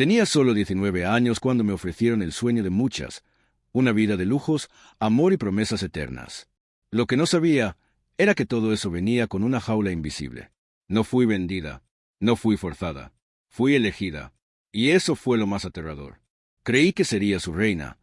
Tenía solo 19 años cuando me ofrecieron el sueño de muchas, una vida de lujos, amor y promesas eternas. Lo que no sabía era que todo eso venía con una jaula invisible. No fui vendida, no fui forzada, fui elegida, y eso fue lo más aterrador. Creí que sería su reina,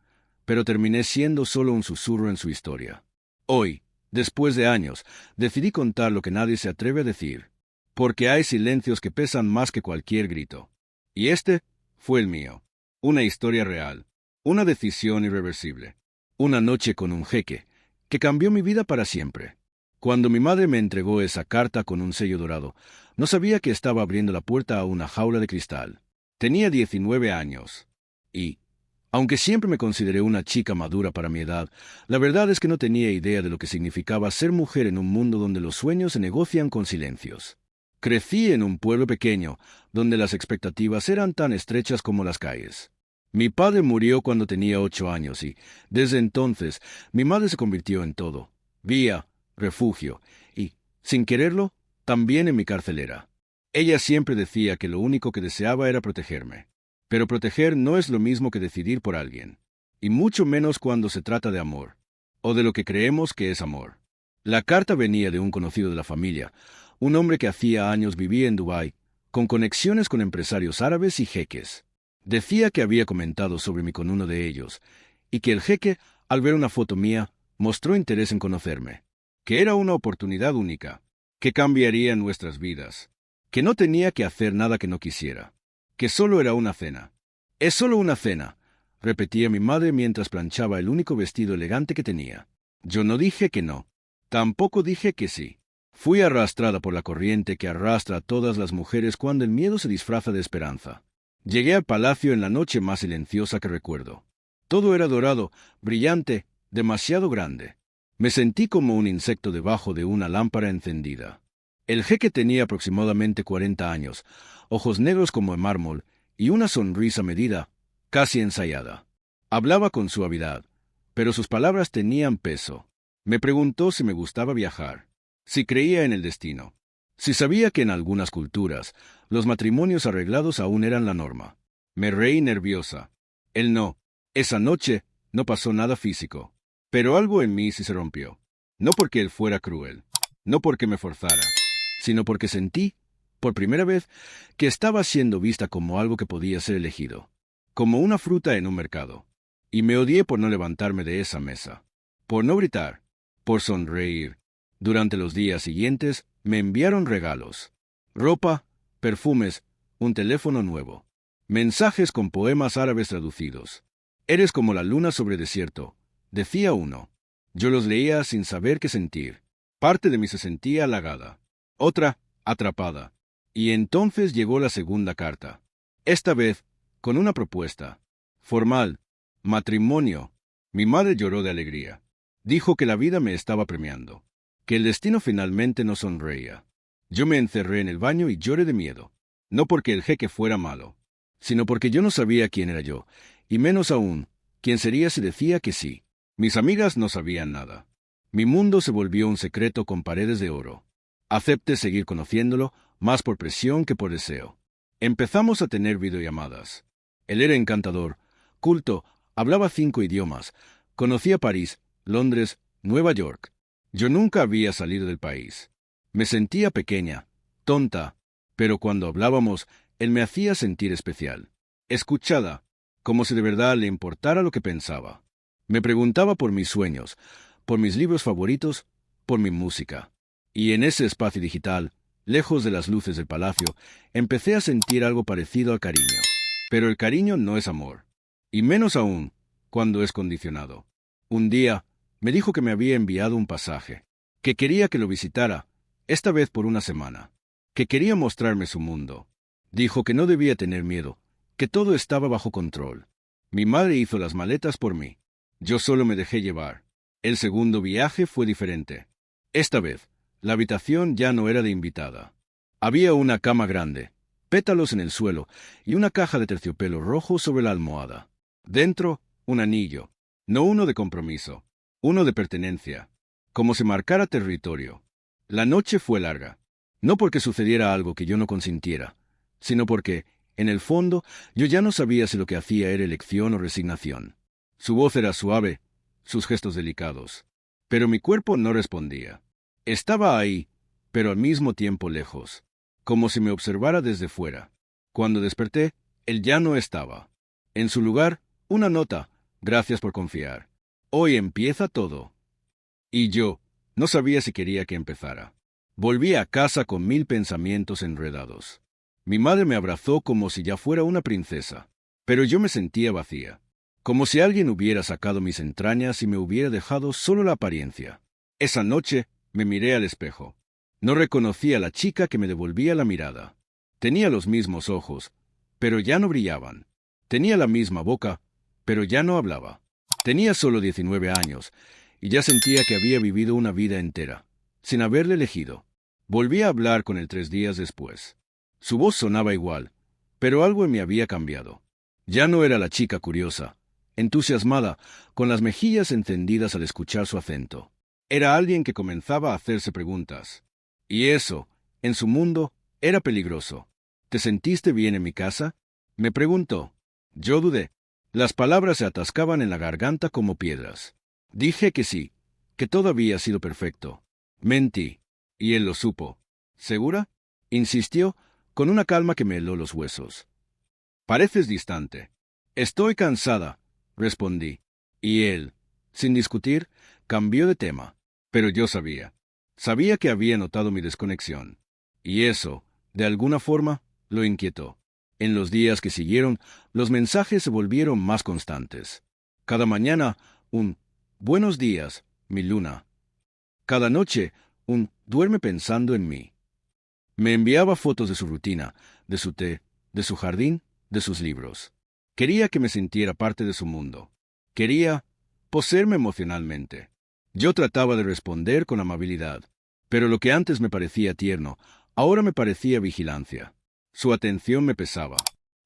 pero terminé siendo solo un susurro en su historia. Hoy, después de años, decidí contar lo que nadie se atreve a decir, porque hay silencios que pesan más que cualquier grito. Y este fue el mío. Una historia real, una decisión irreversible. Una noche con un jeque, que cambió mi vida para siempre. Cuando mi madre me entregó esa carta con un sello dorado, no sabía que estaba abriendo la puerta a una jaula de cristal. Tenía 19 años. Y, aunque siempre me consideré una chica madura para mi edad, la verdad es que no tenía idea de lo que significaba ser mujer en un mundo donde los sueños se negocian con silencios. Crecí en un pueblo pequeño, donde las expectativas eran tan estrechas como las calles. Mi padre murió cuando tenía 8 años y, desde entonces, mi madre se convirtió en todo: guía, refugio y, sin quererlo, también en mi carcelera. Ella siempre decía que lo único que deseaba era protegerme. Pero proteger no es lo mismo que decidir por alguien, y mucho menos cuando se trata de amor, o de lo que creemos que es amor. La carta venía de un conocido de la familia, un hombre que hacía años vivía en Dubái, con conexiones con empresarios árabes y jeques. Decía que había comentado sobre mí con uno de ellos, y que el jeque, al ver una foto mía, mostró interés en conocerme, que era una oportunidad única, que cambiaría nuestras vidas, que no tenía que hacer nada que no quisiera, que solo era una cena. Es solo una cena, repetía mi madre mientras planchaba el único vestido elegante que tenía. Yo no dije que no, tampoco dije que sí. Fui arrastrada por la corriente que arrastra a todas las mujeres cuando el miedo se disfraza de esperanza. Llegué al palacio en la noche más silenciosa que recuerdo. Todo era dorado, brillante, demasiado grande. Me sentí como un insecto debajo de una lámpara encendida. El jeque tenía aproximadamente 40 años, ojos negros como el mármol, y una sonrisa medida, casi ensayada. Hablaba con suavidad, pero sus palabras tenían peso. Me preguntó si me gustaba viajar, si creía en el destino, si sabía que en algunas culturas los matrimonios arreglados aún eran la norma. Me reí nerviosa. Él no. Esa noche no pasó nada físico, pero algo en mí sí se rompió. No porque él fuera cruel, no porque me forzara, sino porque sentí, por primera vez, que estaba siendo vista como algo que podía ser elegido, como una fruta en un mercado. Y me odié por no levantarme de esa mesa, por no gritar, por sonreír. Durante los días siguientes me enviaron regalos: ropa, perfumes, un teléfono nuevo, mensajes con poemas árabes traducidos. Eres como la luna sobre desierto, decía uno. Yo los leía sin saber qué sentir. Parte de mí se sentía halagada, otra atrapada. Y entonces llegó la segunda carta. Esta vez, con una propuesta. Formal. Matrimonio. Mi madre lloró de alegría. Dijo que la vida me estaba premiando, que el destino finalmente nos sonreía. Yo me encerré en el baño y lloré de miedo. No porque el jeque fuera malo, sino porque yo no sabía quién era yo, y menos aún, quién sería si decía que sí. Mis amigas no sabían nada. Mi mundo se volvió un secreto con paredes de oro. Acepté seguir conociéndolo, más por presión que por deseo. Empezamos a tener videollamadas. Él era encantador, culto, hablaba 5 idiomas, conocía París, Londres, Nueva York. Yo nunca había salido del país. Me sentía pequeña, tonta, pero cuando hablábamos, él me hacía sentir especial, escuchada, como si de verdad le importara lo que pensaba. Me preguntaba por mis sueños, por mis libros favoritos, por mi música. Y en ese espacio digital, lejos de las luces del palacio, empecé a sentir algo parecido al cariño. Pero el cariño no es amor, y menos aún cuando es condicionado. Un día, me dijo que me había enviado un pasaje, que quería que lo visitara, esta vez por una semana, que quería mostrarme su mundo. Dijo que no debía tener miedo, que todo estaba bajo control. Mi madre hizo las maletas por mí. Yo solo me dejé llevar. El segundo viaje fue diferente. Esta vez, la habitación ya no era de invitada. Había una cama grande, pétalos en el suelo y una caja de terciopelo rojo sobre la almohada. Dentro, un anillo, no uno de compromiso, uno de pertenencia, como si marcara territorio. La noche fue larga, no porque sucediera algo que yo no consintiera, sino porque, En el fondo, yo ya no sabía si lo que hacía era elección o resignación. Su voz era suave, sus gestos delicados. Pero mi cuerpo no respondía. Estaba ahí, pero al mismo tiempo lejos, como si me observara desde fuera. Cuando desperté, él ya no estaba. En su lugar, una nota: gracias por confiar. Hoy empieza todo. Y yo no sabía si quería que empezara. Volví a casa con 1000 pensamientos enredados. Mi madre me abrazó como si ya fuera una princesa, pero yo me sentía vacía, como si alguien hubiera sacado mis entrañas y me hubiera dejado solo la apariencia. Esa noche me miré al espejo. No reconocí a la chica que me devolvía la mirada. Tenía los mismos ojos, pero ya no brillaban. Tenía la misma boca, pero ya no hablaba. Tenía solo 19 años, y ya sentía que había vivido una vida entera, sin haberle elegido. Volví a hablar con él 3 días después. Su voz sonaba igual, pero algo en mí había cambiado. Ya no era la chica curiosa, entusiasmada, con las mejillas encendidas al escuchar su acento. Era alguien que comenzaba a hacerse preguntas. Y eso, en su mundo, era peligroso. ¿Te sentiste bien en mi casa?, me preguntó. Yo dudé. Las palabras se atascaban en la garganta como piedras. Dije que sí, que todo había sido perfecto. Mentí, y él lo supo. ¿Segura?, insistió, con una calma que me heló los huesos. Pareces distante. Estoy cansada, respondí. Y él, sin discutir, cambió de tema. Pero yo sabía. Sabía que había notado mi desconexión. Y eso, de alguna forma, lo inquietó. En los días que siguieron, los mensajes se volvieron más constantes. Cada mañana, un «buenos días, mi luna». Cada noche, un «duerme pensando en mí». Me enviaba fotos de su rutina, de su té, de su jardín, de sus libros. Quería que me sintiera parte de su mundo. Quería poseerme emocionalmente. Yo trataba de responder con amabilidad, pero lo que antes me parecía tierno, ahora me parecía vigilancia. Su atención me pesaba.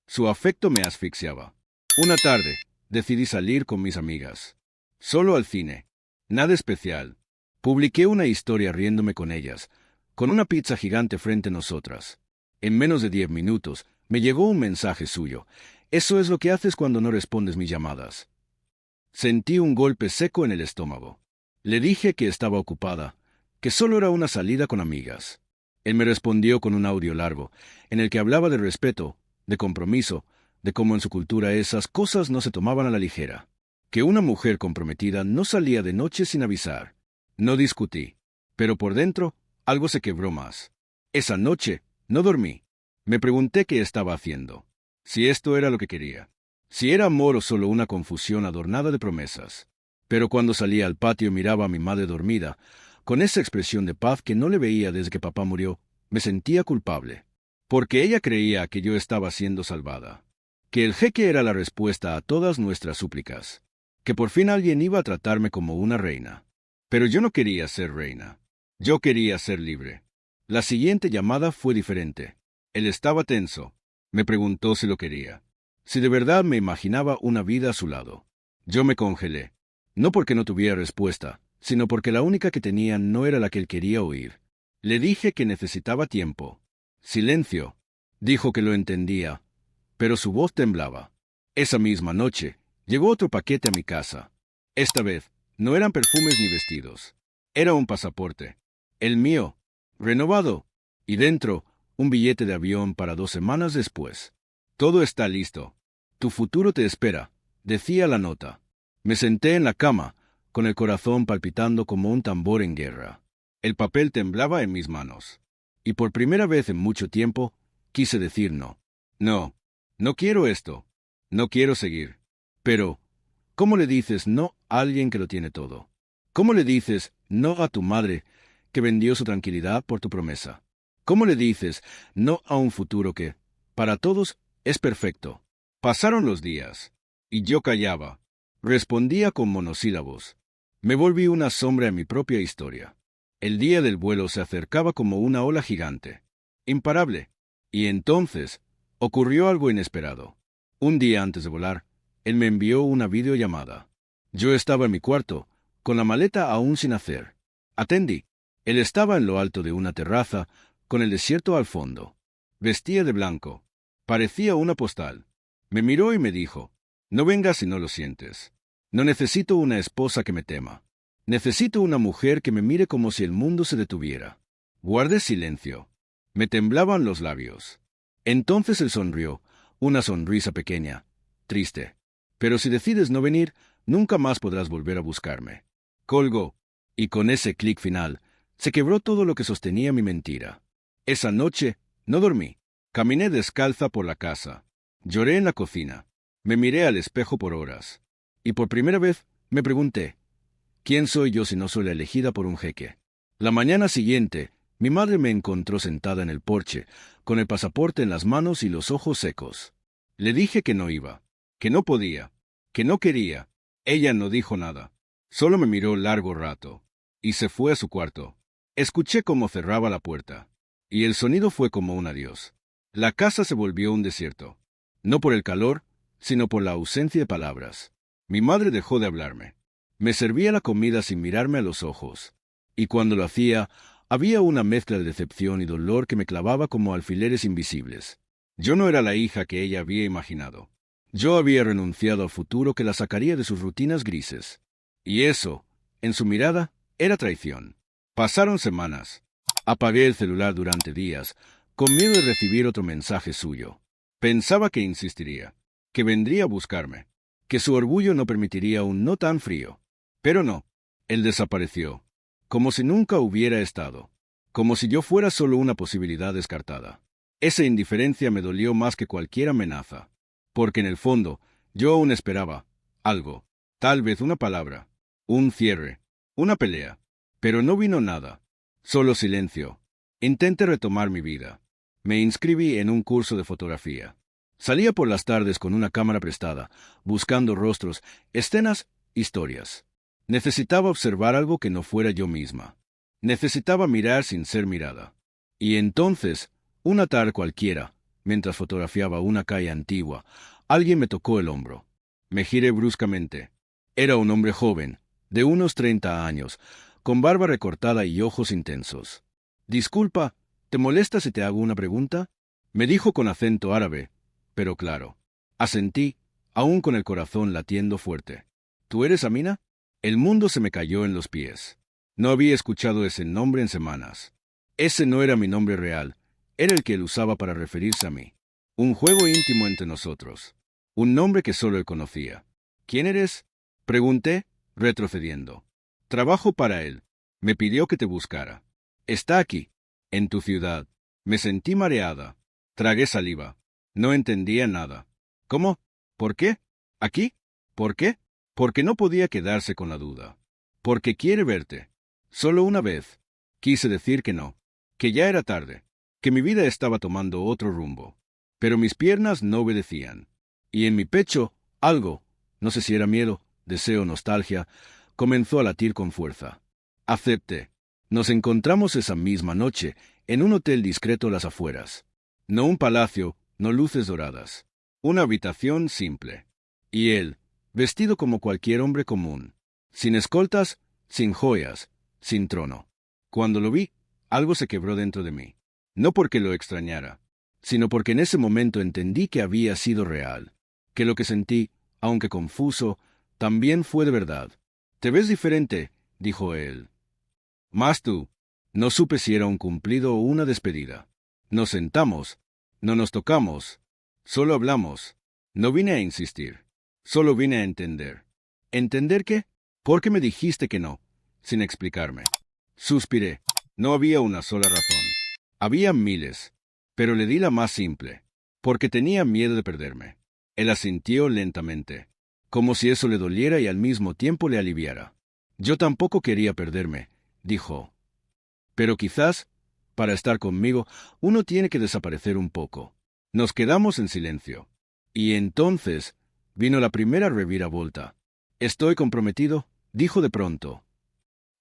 Su afecto me asfixiaba. Una tarde, decidí salir con mis amigas. Solo al cine. Nada especial. Publiqué una historia riéndome con ellas, con una pizza gigante frente a nosotras. En menos de 10 minutos, me llegó un mensaje suyo. Eso es lo que haces cuando no respondes mis llamadas. Sentí un golpe seco en el estómago. Le dije que estaba ocupada, que solo era una salida con amigas. Él me respondió con un audio largo, en el que hablaba de respeto, de compromiso, de cómo en su cultura esas cosas no se tomaban a la ligera, que una mujer comprometida no salía de noche sin avisar. No discutí, pero por dentro algo se quebró más. Esa noche no dormí. Me pregunté qué estaba haciendo, si esto era lo que quería, si era amor o solo una confusión adornada de promesas. Pero cuando salía al patio y miraba a mi madre dormida, con esa expresión de paz que no le veía desde que papá murió, me sentía culpable. Porque ella creía que yo estaba siendo salvada, que el jeque era la respuesta a todas nuestras súplicas, que por fin alguien iba a tratarme como una reina. Pero yo no quería ser reina. Yo quería ser libre. La siguiente llamada fue diferente. Él estaba tenso. Me preguntó si lo quería, si de verdad me imaginaba una vida a su lado. Yo me congelé. No porque no tuviera respuesta, sino porque la única que tenía no era la que él quería oír. Le dije que necesitaba tiempo. Silencio. Dijo que lo entendía, pero su voz temblaba. Esa misma noche, llegó otro paquete a mi casa. Esta vez, no eran perfumes ni vestidos. Era un pasaporte. El mío, renovado. Y dentro, un billete de avión para 2 semanas después. Todo está listo. Tu futuro te espera, decía la nota. Me senté en la cama, con el corazón palpitando como un tambor en guerra. El papel temblaba en mis manos. Y por primera vez en mucho tiempo, quise decir no. No, no quiero esto. No quiero seguir. Pero, ¿cómo le dices no a alguien que lo tiene todo? ¿Cómo le dices no a tu madre, que vendió su tranquilidad por tu promesa? ¿Cómo le dices no a un futuro que, para todos, es perfecto? Pasaron los días, y yo callaba. Respondía con monosílabos. Me volví una sombra en mi propia historia. El día del vuelo se acercaba como una ola gigante, imparable. Y entonces, ocurrió algo inesperado. Un día antes de volar, él me envió una videollamada. Yo estaba en mi cuarto, con la maleta aún sin hacer. Atendí. Él estaba en lo alto de una terraza, con el desierto al fondo. Vestía de blanco. Parecía una postal. Me miró y me dijo, no vengas si no lo sientes. No necesito una esposa que me tema. Necesito una mujer que me mire como si el mundo se detuviera. Guardé silencio. Me temblaban los labios. Entonces él sonrió, una sonrisa pequeña, triste. Pero si decides no venir, nunca más podrás volver a buscarme. Colgó, y con ese clic final, se quebró todo lo que sostenía mi mentira. Esa noche, no dormí. Caminé descalza por la casa. Lloré en la cocina. Me miré al espejo por horas. Y por primera vez, me pregunté, ¿quién soy yo si no soy la elegida por un jeque? La mañana siguiente, mi madre me encontró sentada en el porche, con el pasaporte en las manos y los ojos secos. Le dije que no iba, que no podía, que no quería. Ella no dijo nada. Solo me miró largo rato. Y se fue a su cuarto. Escuché cómo cerraba la puerta. Y el sonido fue como un adiós. La casa se volvió un desierto. No por el calor, sino por la ausencia de palabras. Mi madre dejó de hablarme. Me servía la comida sin mirarme a los ojos. Y cuando lo hacía, había una mezcla de decepción y dolor que me clavaba como alfileres invisibles. Yo no era la hija que ella había imaginado. Yo había renunciado al futuro que la sacaría de sus rutinas grises. Y eso, en su mirada, era traición. Pasaron semanas. Apagué el celular durante días, con miedo de recibir otro mensaje suyo. Pensaba que insistiría, que vendría a buscarme, que su orgullo no permitiría un no tan frío. Pero no, él desapareció, como si nunca hubiera estado, como si yo fuera solo una posibilidad descartada. Esa indiferencia me dolió más que cualquier amenaza, porque en el fondo yo aún esperaba algo, tal vez una palabra, un cierre, una pelea, pero no vino nada, solo silencio. Intenté retomar mi vida. Me inscribí en un curso de fotografía. Salía por las tardes con una cámara prestada, buscando rostros, escenas, historias. Necesitaba observar algo que no fuera yo misma. Necesitaba mirar sin ser mirada. Y entonces, una tarde cualquiera, mientras fotografiaba una calle antigua, alguien me tocó el hombro. Me giré bruscamente. Era un hombre joven, de unos 30 años, con barba recortada y ojos intensos. Disculpa, ¿te molesta si te hago una pregunta? Me dijo con acento árabe, pero claro. Asentí, aún con el corazón latiendo fuerte. ¿Tú eres Amina? El mundo se me cayó en los pies. No había escuchado ese nombre en semanas. Ese no era mi nombre real, era el que él usaba para referirse a mí. Un juego íntimo entre nosotros. Un nombre que solo él conocía. ¿Quién eres? Pregunté, retrocediendo. Trabajo para él. Me pidió que te buscara. Está aquí, en tu ciudad. Me sentí mareada. Tragué saliva. No entendía nada. ¿Cómo? ¿Por qué? ¿Aquí? ¿Por qué? Porque no podía quedarse con la duda. Porque quiere verte. Solo una vez. Quise decir que no. Que ya era tarde. Que mi vida estaba tomando otro rumbo. Pero mis piernas no obedecían. Y en mi pecho, algo, no sé si era miedo, deseo, nostalgia, comenzó a latir con fuerza. Acepté. Nos encontramos esa misma noche, en un hotel discreto a las afueras. No un palacio, no luces doradas. Una habitación simple. Y él, vestido como cualquier hombre común. Sin escoltas, sin joyas, sin trono. Cuando lo vi, algo se quebró dentro de mí. No porque lo extrañara, sino porque en ese momento entendí que había sido real. Que lo que sentí, aunque confuso, también fue de verdad. «Te ves diferente», dijo él. «Más tú». No supe si era un cumplido o una despedida. Nos sentamos. No nos tocamos. Solo hablamos. No vine a insistir. Solo vine a entender. ¿Entender qué? ¿Por qué me dijiste que no? Sin explicarme. Suspiré. No había una sola razón. Había miles. Pero le di la más simple. Porque tenía miedo de perderme. Él asintió lentamente. Como si eso le doliera y al mismo tiempo le aliviara. Yo tampoco quería perderme, dijo. Pero quizás, para estar conmigo, uno tiene que desaparecer un poco. Nos quedamos en silencio. Y entonces vino la primera reviravolta. «Estoy comprometido», dijo de pronto.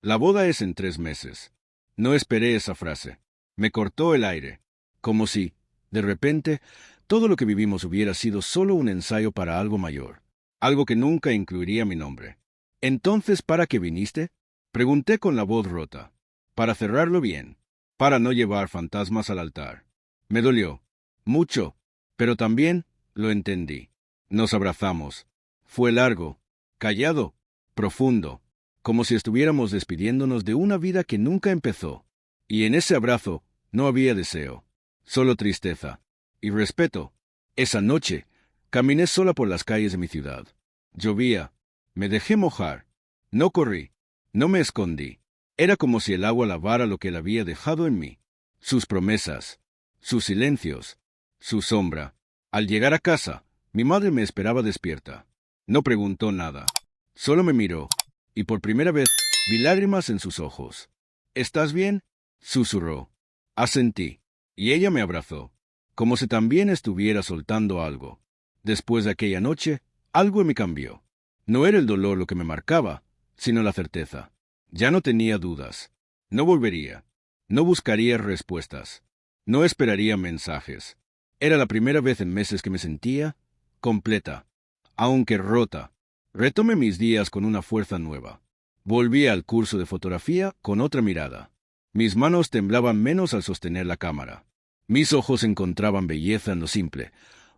«La boda es en 3 meses». No esperé esa frase. Me cortó el aire. Como si, de repente, todo lo que vivimos hubiera sido solo un ensayo para algo mayor. Algo que nunca incluiría mi nombre. «¿Entonces para qué viniste?», pregunté con la voz rota. «Para cerrarlo bien. Para no llevar fantasmas al altar». Me dolió. Mucho. Pero también lo entendí. Nos abrazamos. Fue largo, callado, profundo, como si estuviéramos despidiéndonos de una vida que nunca empezó. Y en ese abrazo no había deseo, solo tristeza y respeto. Esa noche caminé sola por las calles de mi ciudad. Llovía, me dejé mojar. No corrí, no me escondí. Era como si el agua lavara lo que él había dejado en mí. Sus promesas, sus silencios, su sombra. Al llegar a casa, mi madre me esperaba despierta. No preguntó nada. Solo me miró, y por primera vez vi lágrimas en sus ojos. ¿Estás bien?, susurró. Asentí, y ella me abrazó, como si también estuviera soltando algo. Después de aquella noche, algo me cambió. No era el dolor lo que me marcaba, sino la certeza. Ya no tenía dudas. No volvería. No buscaría respuestas. No esperaría mensajes. Era la primera vez en meses que me sentía completa, aunque rota. Retomé mis días con una fuerza nueva. Volví al curso de fotografía con otra mirada. Mis manos temblaban menos al sostener la cámara. Mis ojos encontraban belleza en lo simple.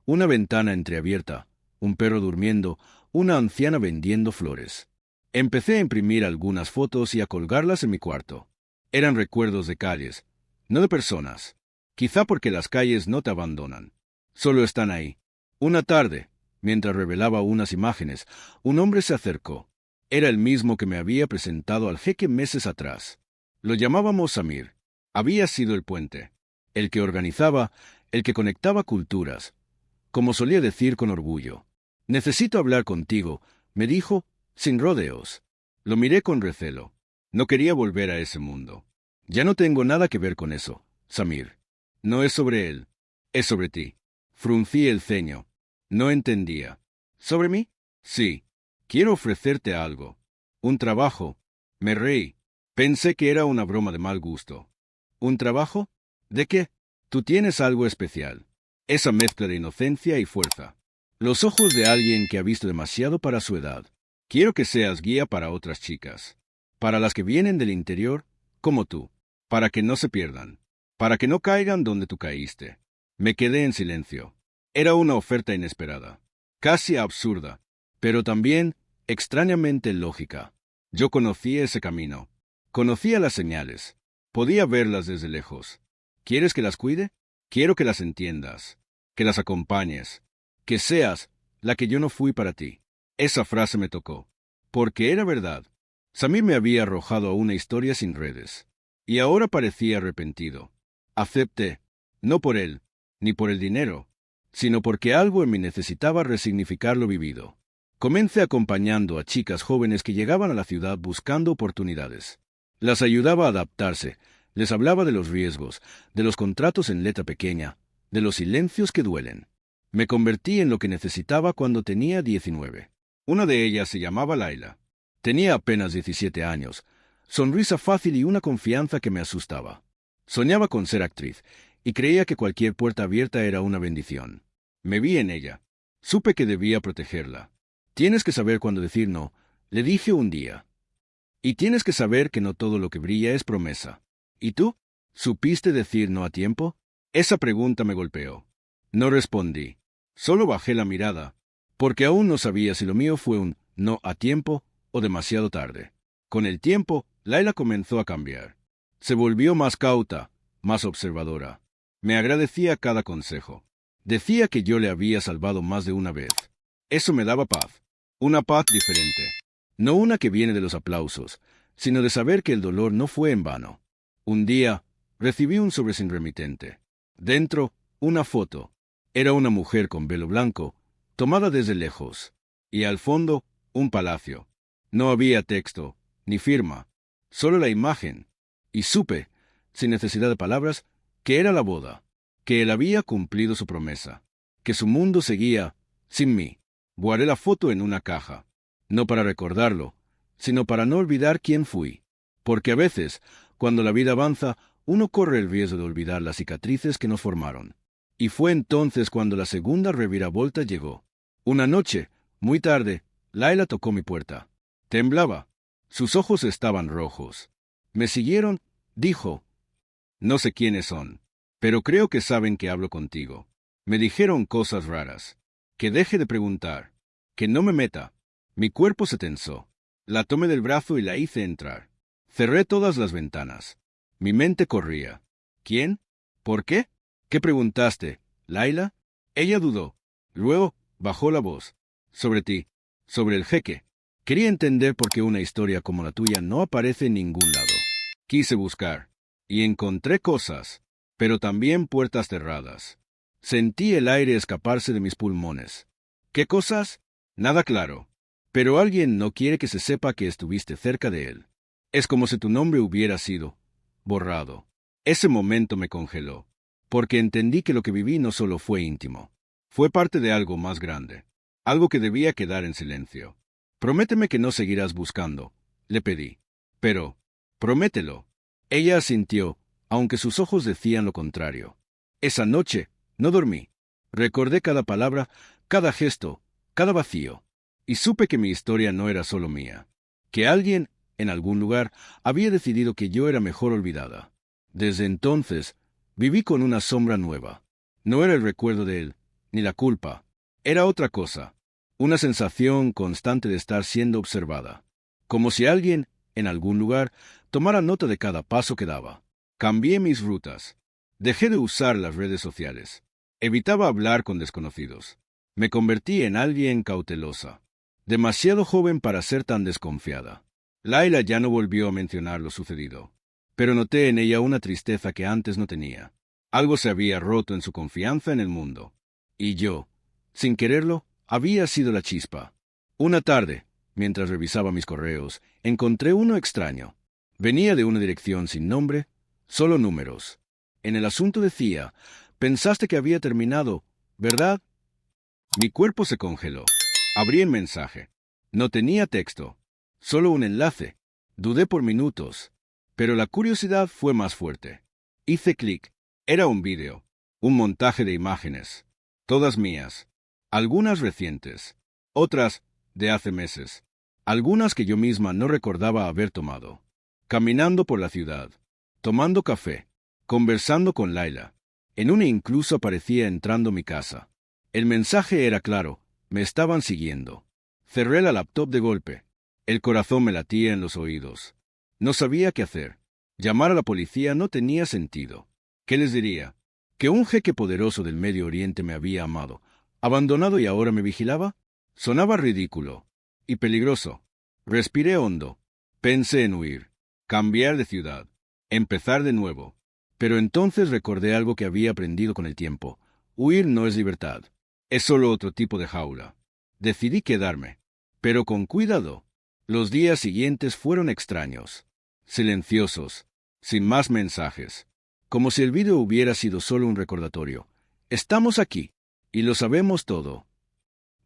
Una ventana entreabierta, un perro durmiendo, una anciana vendiendo flores. Empecé a imprimir algunas fotos y a colgarlas en mi cuarto. Eran recuerdos de calles, no de personas. Quizá porque las calles no te abandonan. Solo están ahí. Una tarde, mientras revelaba unas imágenes, un hombre se acercó. Era el mismo que me había presentado al jeque meses atrás. Lo llamábamos Samir. Había sido el puente, el que organizaba, el que conectaba culturas. Como solía decir con orgullo. «Necesito hablar contigo», me dijo, sin rodeos. Lo miré con recelo. No quería volver a ese mundo. «Ya no tengo nada que ver con eso, Samir. No es sobre él, es sobre ti». Fruncí el ceño. No entendía. ¿Sobre mí? Sí. Quiero ofrecerte algo. Un trabajo. Me reí. Pensé que era una broma de mal gusto. ¿Un trabajo? ¿De qué? Tú tienes algo especial. Esa mezcla de inocencia y fuerza. Los ojos de alguien que ha visto demasiado para su edad. Quiero que seas guía para otras chicas. Para las que vienen del interior, como tú. Para que no se pierdan. Para que no caigan donde tú caíste. Me quedé en silencio. Era una oferta inesperada. Casi absurda. Pero también extrañamente lógica. Yo conocía ese camino. Conocía las señales. Podía verlas desde lejos. ¿Quieres que las cuide? Quiero que las entiendas. Que las acompañes. Que seas la que yo no fui para ti. Esa frase me tocó. Porque era verdad. Samir me había arrojado a una historia sin redes. Y ahora parecía arrepentido. Acepté. No por él, ni por el dinero, sino porque algo en mí necesitaba resignificar lo vivido. Comencé acompañando a chicas jóvenes que llegaban a la ciudad buscando oportunidades. Las ayudaba a adaptarse, les hablaba de los riesgos, de los contratos en letra pequeña, de los silencios que duelen. Me convertí en lo que necesitaba cuando tenía 19. Una de ellas se llamaba Laila. Tenía apenas 17 años, sonrisa fácil y una confianza que me asustaba. Soñaba con ser actriz, y creía que cualquier puerta abierta era una bendición. Me vi en ella. Supe que debía protegerla. Tienes que saber cuándo decir no, le dije un día. Y tienes que saber que no todo lo que brilla es promesa. ¿Y tú? ¿Supiste decir no a tiempo? Esa pregunta me golpeó. No respondí. Solo bajé la mirada, porque aún no sabía si lo mío fue un no a tiempo o demasiado tarde. Con el tiempo, Laila comenzó a cambiar. Se volvió más cauta, más observadora. Me agradecía cada consejo. Decía que yo le había salvado más de una vez. Eso me daba paz. Una paz diferente. No una que viene de los aplausos, sino de saber que el dolor no fue en vano. Un día, recibí un sobre sin remitente. Dentro, una foto. Era una mujer con velo blanco, tomada desde lejos. Y al fondo, un palacio. No había texto, ni firma, solo la imagen. Y supe, sin necesidad de palabras, que era la boda, que él había cumplido su promesa, que su mundo seguía sin mí. Guardé la foto en una caja, no para recordarlo, sino para no olvidar quién fui. Porque a veces, cuando la vida avanza, uno corre el riesgo de olvidar las cicatrices que nos formaron. Y fue entonces cuando la segunda reviravolta llegó. Una noche, muy tarde, Laila tocó mi puerta. Temblaba. Sus ojos estaban rojos. Me siguieron, dijo. No sé quiénes son, pero creo que saben que hablo contigo. Me dijeron cosas raras. Que deje de preguntar. Que no me meta. Mi cuerpo se tensó. La tomé del brazo y la hice entrar. Cerré todas las ventanas. Mi mente corría. ¿Quién? ¿Por qué? ¿Qué preguntaste, Laila? Ella dudó. Luego bajó la voz. Sobre ti. Sobre el jeque. Quería entender por qué una historia como la tuya no aparece en ningún lado. Quise buscar. Y encontré cosas. Pero también puertas cerradas. Sentí el aire escaparse de mis pulmones. ¿Qué cosas? Nada claro. Pero alguien no quiere que se sepa que estuviste cerca de él. Es como si tu nombre hubiera sido borrado. Ese momento me congeló, porque entendí que lo que viví no solo fue íntimo, fue parte de algo más grande, algo que debía quedar en silencio. Prométeme que no seguirás buscando, le pedí. Pero, promételo. Ella asintió, aunque sus ojos decían lo contrario. Esa noche, no dormí. Recordé cada palabra, cada gesto, cada vacío. Y supe que mi historia no era solo mía. Que alguien, en algún lugar, había decidido que yo era mejor olvidada. Desde entonces, viví con una sombra nueva. No era el recuerdo de él, ni la culpa. Era otra cosa. Una sensación constante de estar siendo observada. Como si alguien, en algún lugar, tomara nota de cada paso que daba. Cambié mis rutas. Dejé de usar las redes sociales. Evitaba hablar con desconocidos. Me convertí en alguien cautelosa. Demasiado joven para ser tan desconfiada. Laila ya no volvió a mencionar lo sucedido. Pero noté en ella una tristeza que antes no tenía. Algo se había roto en su confianza en el mundo. Y yo, sin quererlo, había sido la chispa. Una tarde, mientras revisaba mis correos, encontré uno extraño. Venía de una dirección sin nombre, solo números. En el asunto decía, pensaste que había terminado, ¿verdad? Mi cuerpo se congeló. Abrí el mensaje. No tenía texto, solo un enlace. Dudé por minutos, pero la curiosidad fue más fuerte. Hice clic. Era un vídeo, un montaje de imágenes, todas mías, algunas recientes, otras de hace meses, algunas que yo misma no recordaba haber tomado. Caminando por la ciudad, tomando café, conversando con Laila. En una incluso aparecía entrando a mi casa. El mensaje era claro, me estaban siguiendo. Cerré la laptop de golpe. El corazón me latía en los oídos. No sabía qué hacer. Llamar a la policía no tenía sentido. ¿Qué les diría? ¿Que un jeque poderoso del Medio Oriente me había amado, abandonado y ahora me vigilaba? Sonaba ridículo. Y peligroso. Respiré hondo. Pensé en huir. Cambiar de ciudad. Empezar de nuevo. Pero entonces recordé algo que había aprendido con el tiempo. Huir no es libertad. Es solo otro tipo de jaula. Decidí quedarme. Pero con cuidado. Los días siguientes fueron extraños. Silenciosos. Sin más mensajes. Como si el vídeo hubiera sido solo un recordatorio. Estamos aquí. Y lo sabemos todo.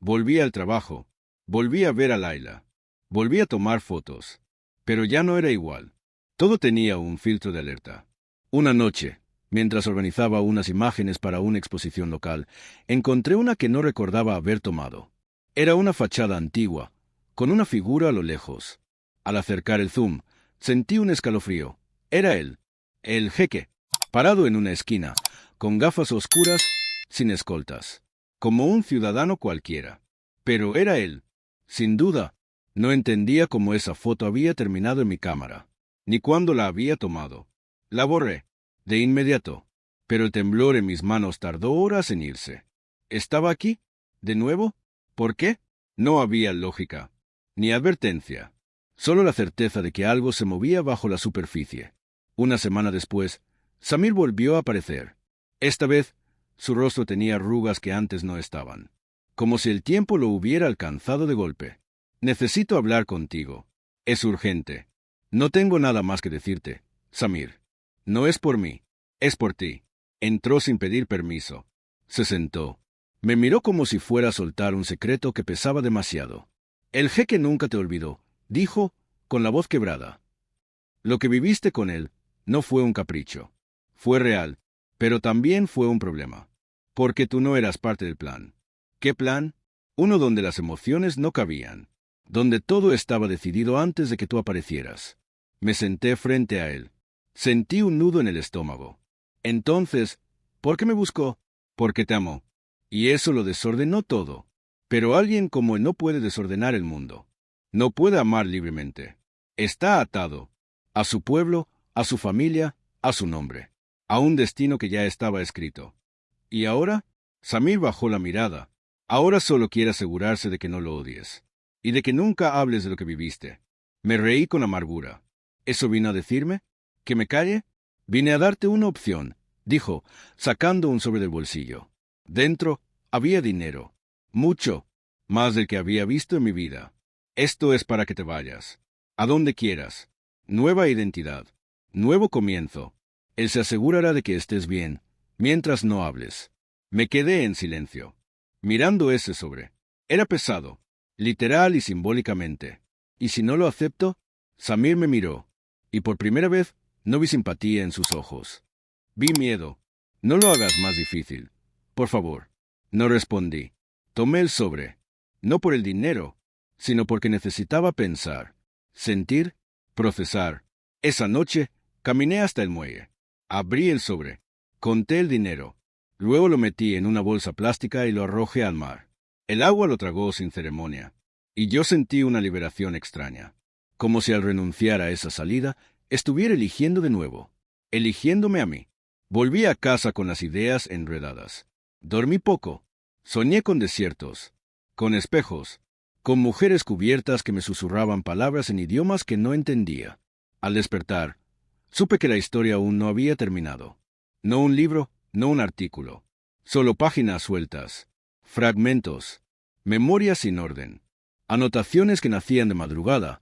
Volví al trabajo. Volví a ver a Laila. Volví a tomar fotos. Pero ya no era igual. Todo tenía un filtro de alerta. Una noche, mientras organizaba unas imágenes para una exposición local, encontré una que no recordaba haber tomado. Era una fachada antigua, con una figura a lo lejos. Al acercar el zoom, sentí un escalofrío. Era él, el jeque, parado en una esquina, con gafas oscuras, sin escoltas, como un ciudadano cualquiera. Pero era él, sin duda. No entendía cómo esa foto había terminado en mi cámara, ni cuándo la había tomado. La borré, de inmediato, pero el temblor en mis manos tardó horas en irse. ¿Estaba aquí? ¿De nuevo? ¿Por qué? No había lógica, ni advertencia, solo la certeza de que algo se movía bajo la superficie. Una semana después, Samir volvió a aparecer. Esta vez, su rostro tenía arrugas que antes no estaban, como si el tiempo lo hubiera alcanzado de golpe. Necesito hablar contigo. Es urgente. No tengo nada más que decirte, Samir. No es por mí, es por ti. Entró sin pedir permiso. Se sentó. Me miró como si fuera a soltar un secreto que pesaba demasiado. El jeque nunca te olvidó, dijo, con la voz quebrada. Lo que viviste con él no fue un capricho. Fue real, pero también fue un problema. Porque tú no eras parte del plan. ¿Qué plan? Uno donde las emociones no cabían. Donde todo estaba decidido antes de que tú aparecieras. Me senté frente a él. Sentí un nudo en el estómago. Entonces, ¿por qué me buscó? Porque te amó. Y eso lo desordenó todo. Pero alguien como él no puede desordenar el mundo. No puede amar libremente. Está atado a su pueblo, a su familia, a su nombre, a un destino que ya estaba escrito. ¿Y ahora? Samir bajó la mirada. Ahora solo quiere asegurarse de que no lo odies. Y de que nunca hables de lo que viviste. Me reí con amargura. ¿Eso vino a decirme? ¿Que me calle? Vine a darte una opción, dijo, sacando un sobre del bolsillo. Dentro había dinero. Mucho. Más del que había visto en mi vida. Esto es para que te vayas. A donde quieras. Nueva identidad. Nuevo comienzo. Él se asegurará de que estés bien, mientras no hables. Me quedé en silencio, mirando ese sobre. Era pesado, literal y simbólicamente. ¿Y si no lo acepto? Samir me miró, y por primera vez no vi simpatía en sus ojos. Vi miedo. No lo hagas más difícil. Por favor. No respondí. Tomé el sobre, no por el dinero, sino porque necesitaba pensar, sentir, procesar. Esa noche caminé hasta el muelle. Abrí el sobre. Conté el dinero. Luego lo metí en una bolsa plástica y lo arrojé al mar. El agua lo tragó sin ceremonia. Y yo sentí una liberación extraña. Como si al renunciar a esa salida, estuviera eligiendo de nuevo. Eligiéndome a mí. Volví a casa con las ideas enredadas. Dormí poco. Soñé con desiertos. Con espejos. Con mujeres cubiertas que me susurraban palabras en idiomas que no entendía. Al despertar, supe que la historia aún no había terminado. No un libro, no un artículo. Solo páginas sueltas. Fragmentos. Memorias sin orden. Anotaciones que nacían de madrugada,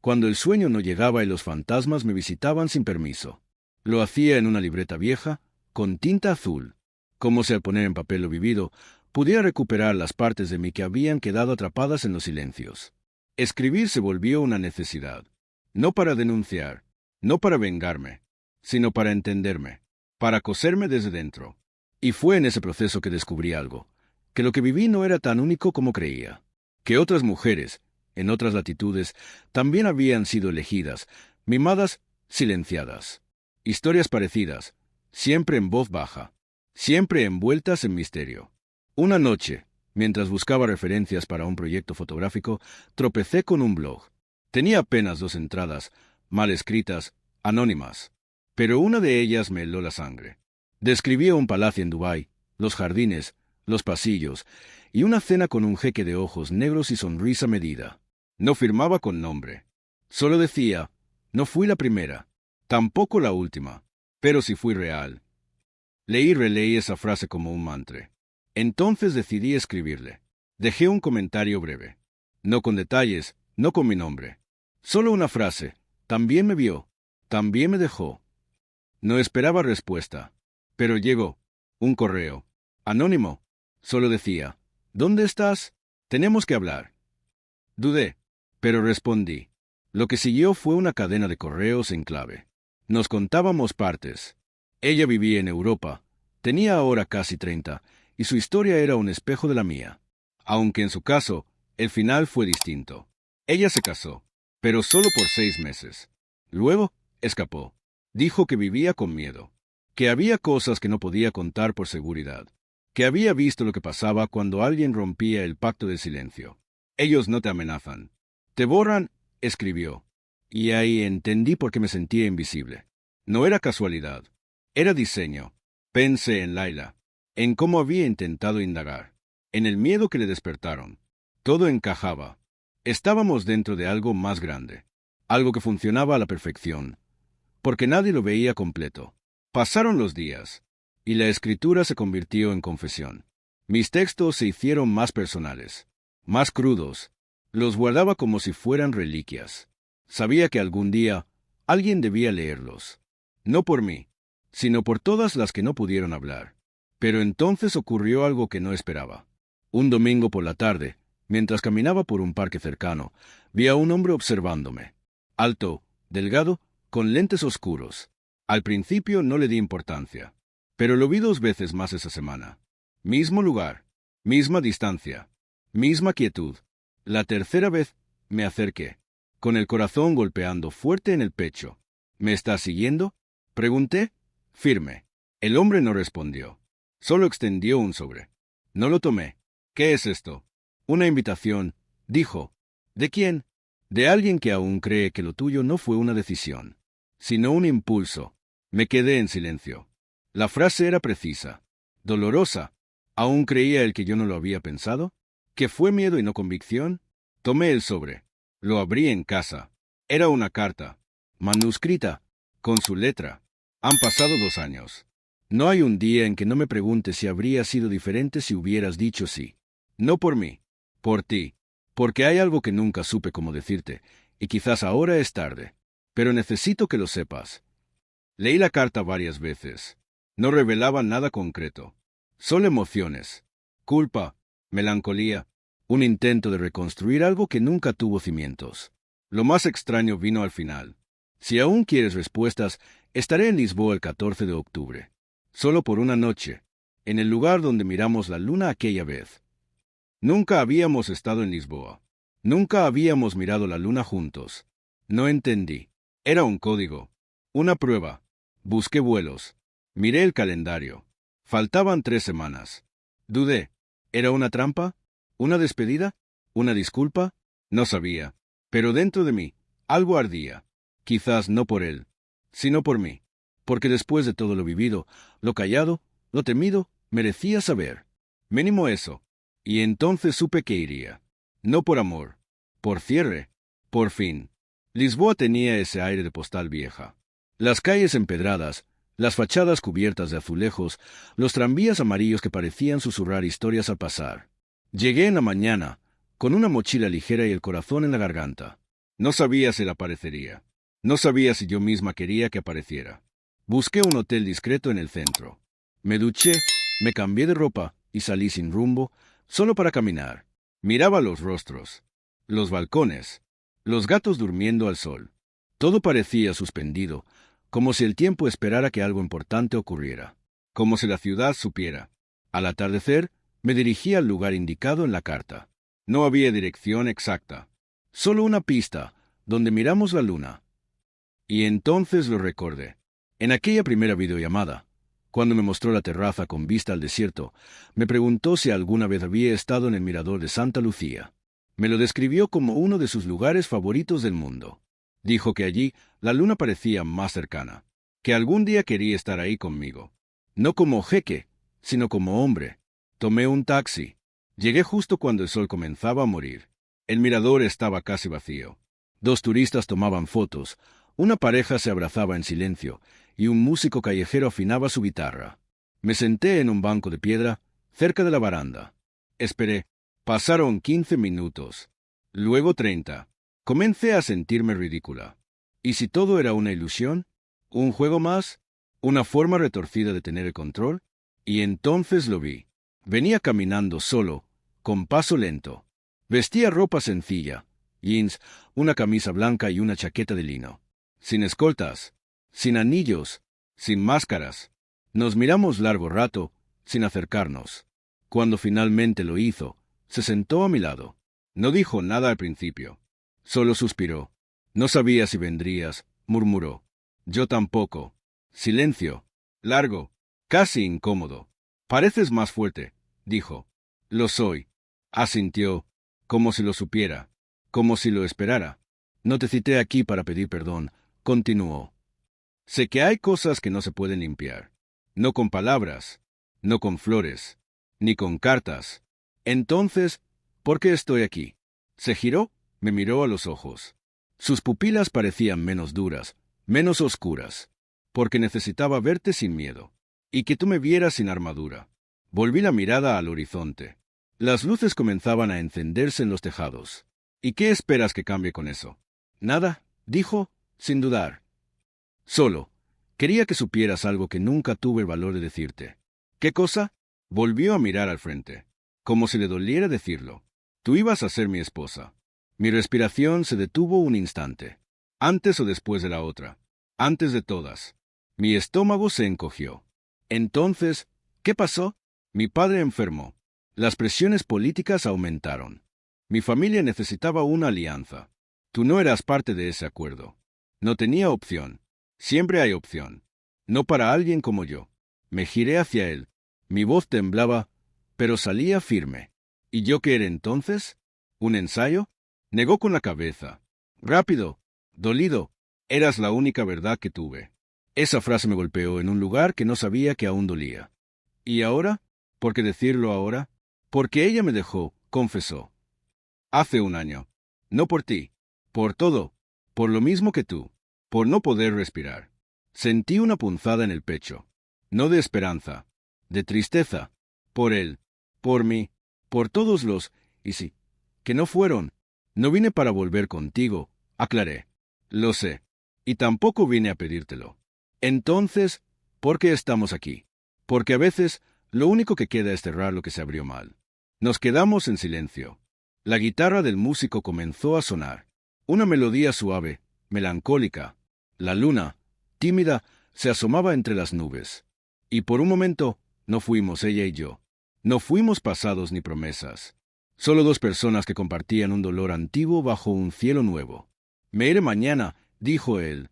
cuando el sueño no llegaba y los fantasmas me visitaban sin permiso. Lo hacía en una libreta vieja, con tinta azul, como si al poner en papel lo vivido, pudiera recuperar las partes de mí que habían quedado atrapadas en los silencios. Escribir se volvió una necesidad, no para denunciar, no para vengarme, sino para entenderme, para coserme desde dentro. Y fue en ese proceso que descubrí algo, que lo que viví no era tan único como creía, que otras mujeres, en otras latitudes, también habían sido elegidas, mimadas, silenciadas. Historias parecidas, siempre en voz baja, siempre envueltas en misterio. Una noche, mientras buscaba referencias para un proyecto fotográfico, tropecé con un blog. Tenía apenas 2 entradas, mal escritas, anónimas, pero una de ellas me heló la sangre. Describía un palacio en Dubái, los jardines, los pasillos, y una cena con un jeque de ojos negros y sonrisa medida. No firmaba con nombre. Solo decía, no fui la primera, tampoco la última, pero sí fui real. Leí y releí esa frase como un mantra. Entonces decidí escribirle. Dejé un comentario breve. No con detalles, no con mi nombre. Solo una frase. También me vio. También me dejó. No esperaba respuesta. Pero llegó. Un correo. Anónimo. Solo decía, ¿dónde estás? Tenemos que hablar. Dudé, pero respondí. Lo que siguió fue una cadena de correos en clave. Nos contábamos partes. Ella vivía en Europa. Tenía ahora casi 30, y su historia era un espejo de la mía. Aunque en su caso, el final fue distinto. Ella se casó, pero solo por 6 meses. Luego, escapó. Dijo que vivía con miedo, que había cosas que no podía contar por seguridad, que había visto lo que pasaba cuando alguien rompía el pacto de silencio. Ellos no te amenazan. Te borran, escribió. Y ahí entendí por qué me sentía invisible. No era casualidad. Era diseño. Pensé en Laila, en cómo había intentado indagar, en el miedo que le despertaron. Todo encajaba. Estábamos dentro de algo más grande, algo que funcionaba a la perfección, porque nadie lo veía completo. Pasaron los días, y la escritura se convirtió en confesión. Mis textos se hicieron más personales, más crudos. Los guardaba como si fueran reliquias. Sabía que algún día alguien debía leerlos. No por mí, sino por todas las que no pudieron hablar. Pero entonces ocurrió algo que no esperaba. Un domingo por la tarde, mientras caminaba por un parque cercano, vi a un hombre observándome. Alto, delgado, con lentes oscuros. Al principio no le di importancia, pero lo vi 2 veces más esa semana. Mismo lugar, misma distancia, misma quietud. La tercera vez me acerqué, con el corazón golpeando fuerte en el pecho. ¿Me estás siguiendo?, pregunté, firme. El hombre no respondió. Solo extendió un sobre. No lo tomé. ¿Qué es esto? Una invitación, dijo. ¿De quién? De alguien que aún cree que lo tuyo no fue una decisión, sino un impulso. Me quedé en silencio. La frase era precisa, dolorosa. ¿Aún creía él que yo no lo había pensado? ¿Que fue miedo y no convicción? Tomé el sobre. Lo abrí en casa. Era una carta, manuscrita, con su letra. Han pasado 2 años. No hay un día en que no me pregunte si habría sido diferente si hubieras dicho sí. No por mí, por ti, porque hay algo que nunca supe cómo decirte, y quizás ahora es tarde. Pero necesito que lo sepas. Leí la carta varias veces. No revelaba nada concreto. Solo emociones. Culpa, melancolía, un intento de reconstruir algo que nunca tuvo cimientos. Lo más extraño vino al final. Si aún quieres respuestas, estaré en Lisboa el 14 de octubre. Solo por una noche, en el lugar donde miramos la luna aquella vez. Nunca habíamos estado en Lisboa. Nunca habíamos mirado la luna juntos. No entendí. Era un código. Una prueba. Busqué vuelos. Miré el calendario. Faltaban 3 semanas. Dudé. ¿Era una trampa? ¿Una despedida? ¿Una disculpa? No sabía. Pero dentro de mí, algo ardía. Quizás no por él, sino por mí. Porque después de todo lo vivido, lo callado, lo temido, merecía saber. Mínimo eso. Y entonces supe que iría. No por amor. Por cierre. Por fin. Lisboa tenía ese aire de postal vieja. Las calles empedradas, las fachadas cubiertas de azulejos, los tranvías amarillos que parecían susurrar historias al pasar. Llegué en la mañana, con una mochila ligera y el corazón en la garganta. No sabía si él aparecería. No sabía si yo misma quería que apareciera. Busqué un hotel discreto en el centro. Me duché, me cambié de ropa y salí sin rumbo, solo para caminar. Miraba los rostros, los balcones, los gatos durmiendo al sol. Todo parecía suspendido, como si el tiempo esperara que algo importante ocurriera, como si la ciudad supiera. Al atardecer, me dirigí al lugar indicado en la carta. No había dirección exacta, solo una pista, donde miramos la luna. Y entonces lo recordé. En aquella primera videollamada, cuando me mostró la terraza con vista al desierto, me preguntó si alguna vez había estado en el mirador de Santa Lucía. Me lo describió como uno de sus lugares favoritos del mundo. Dijo que allí la luna parecía más cercana, que algún día quería estar ahí conmigo. No como jeque, sino como hombre. Tomé un taxi. Llegué justo cuando el sol comenzaba a morir. El mirador estaba casi vacío. 2 turistas tomaban fotos, una pareja se abrazaba en silencio, y un músico callejero afinaba su guitarra. Me senté en un banco de piedra, cerca de la baranda. Esperé. Pasaron 15 minutos. Luego 30. Comencé a sentirme ridícula. ¿Y si todo era una ilusión? ¿Un juego más? ¿Una forma retorcida de tener el control? Y entonces lo vi. Venía caminando solo, con paso lento. Vestía ropa sencilla, jeans, una camisa blanca y una chaqueta de lino. Sin escoltas, sin anillos, sin máscaras. Nos miramos largo rato, sin acercarnos. Cuando finalmente lo hizo, se sentó a mi lado. No dijo nada al principio. Solo suspiró. No sabía si vendrías, murmuró. Yo tampoco. Silencio. Largo. Casi incómodo. Pareces más fuerte, dijo. Lo soy. Asintió, como si lo supiera, como si lo esperara. No te cité aquí para pedir perdón, continuó. Sé que hay cosas que no se pueden limpiar. No con palabras, no con flores, ni con cartas. Entonces, ¿por qué estoy aquí? Se giró, me miró a los ojos. Sus pupilas parecían menos duras, menos oscuras, porque necesitaba verte sin miedo, y que tú me vieras sin armadura. Volví la mirada al horizonte. Las luces comenzaban a encenderse en los tejados. ¿Y qué esperas que cambie con eso? Nada, dijo, sin dudar. Solo, quería que supieras algo que nunca tuve el valor de decirte. ¿Qué cosa? Volvió a mirar al frente, como si le doliera decirlo. Tú ibas a ser mi esposa. Mi respiración se detuvo un instante, antes o después de la otra, antes de todas. Mi estómago se encogió. Entonces, ¿qué pasó? Mi padre enfermó. Las presiones políticas aumentaron. Mi familia necesitaba una alianza. Tú no eras parte de ese acuerdo. No tenía opción. Siempre hay opción. No para alguien como yo. Me giré hacia él. Mi voz temblaba, pero salía firme. ¿Y yo qué era entonces? ¿Un ensayo? Negó con la cabeza. Rápido, dolido, eras la única verdad que tuve. Esa frase me golpeó en un lugar que no sabía que aún dolía. ¿Y ahora? ¿Por qué decirlo ahora? Porque ella me dejó, confesó. Hace un año. No por ti. Por todo. Por lo mismo que tú. Por no poder respirar. Sentí una punzada en el pecho. No de esperanza. De tristeza. Por él. Por mí. Por todos los... Y sí. Que no fueron. No vine para volver contigo, aclaré. Lo sé. Y tampoco vine a pedírtelo. Entonces, ¿por qué estamos aquí? Porque a veces lo único que queda es cerrar lo que se abrió mal. Nos quedamos en silencio. La guitarra del músico comenzó a sonar. Una melodía suave, melancólica. La luna, tímida, se asomaba entre las nubes. Y por un momento, no fuimos ella y yo. No fuimos pasados ni promesas. Solo dos personas que compartían un dolor antiguo bajo un cielo nuevo. Me iré mañana, dijo él.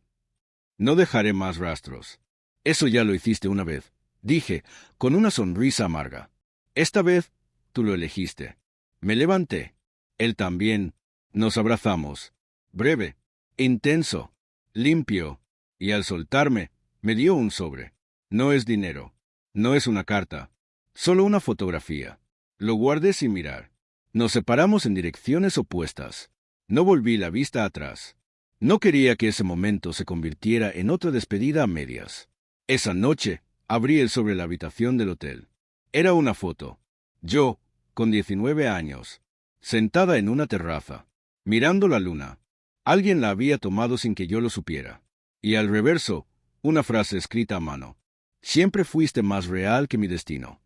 No dejaré más rastros. Eso ya lo hiciste una vez, dije, con una sonrisa amarga. Esta vez, tú lo elegiste. Me levanté. Él también. Nos abrazamos. Breve, intenso, limpio. Y al soltarme, me dio un sobre. No es dinero. No es una carta. Solo una fotografía. Lo guardé sin mirar. Nos separamos en direcciones opuestas. No volví la vista atrás. No quería que ese momento se convirtiera en otra despedida a medias. Esa noche, abrí el sobre la habitación del hotel. Era una foto. Yo, con 19 años, sentada en una terraza, mirando la luna. Alguien la había tomado sin que yo lo supiera. Y al reverso, una frase escrita a mano. Siempre fuiste más real que mi destino.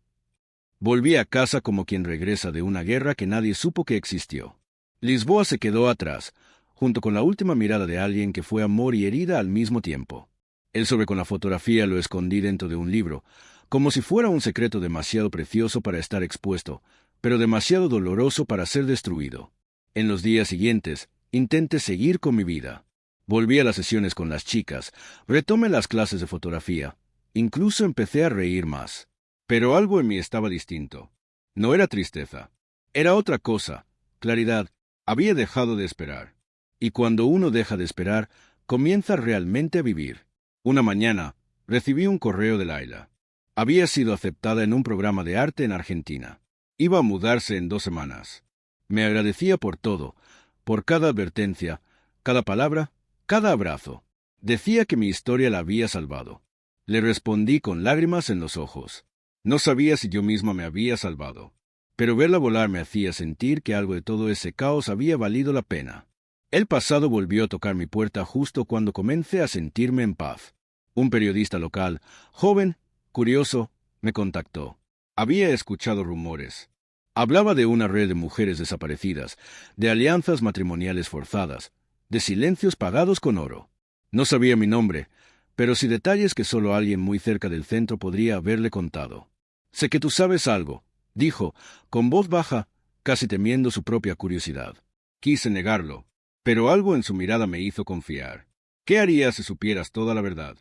Volví a casa como quien regresa de una guerra que nadie supo que existió. Lisboa se quedó atrás, junto con la última mirada de alguien que fue amor y herida al mismo tiempo. El sobre con la fotografía lo escondí dentro de un libro, como si fuera un secreto demasiado precioso para estar expuesto, pero demasiado doloroso para ser destruido. En los días siguientes, intenté seguir con mi vida. Volví a las sesiones con las chicas, retomé las clases de fotografía, incluso empecé a reír más. Pero algo en mí estaba distinto. No era tristeza. Era otra cosa, claridad. Había dejado de esperar. Y cuando uno deja de esperar, comienza realmente a vivir. Una mañana, recibí un correo de Laila. Había sido aceptada en un programa de arte en Argentina. Iba a mudarse en 2 semanas. Me agradecía por todo, por cada advertencia, cada palabra, cada abrazo. Decía que mi historia la había salvado. Le respondí con lágrimas en los ojos. No sabía si yo misma me había salvado. Pero verla volar me hacía sentir que algo de todo ese caos había valido la pena. El pasado volvió a tocar mi puerta justo cuando comencé a sentirme en paz. Un periodista local, joven, curioso, me contactó. Había escuchado rumores. Hablaba de una red de mujeres desaparecidas, de alianzas matrimoniales forzadas, de silencios pagados con oro. No sabía mi nombre, pero sí detalles que solo alguien muy cerca del centro podría haberle contado. Sé que tú sabes algo, dijo, con voz baja, casi temiendo su propia curiosidad. Quise negarlo, pero algo en su mirada me hizo confiar. ¿Qué harías si supieras toda la verdad?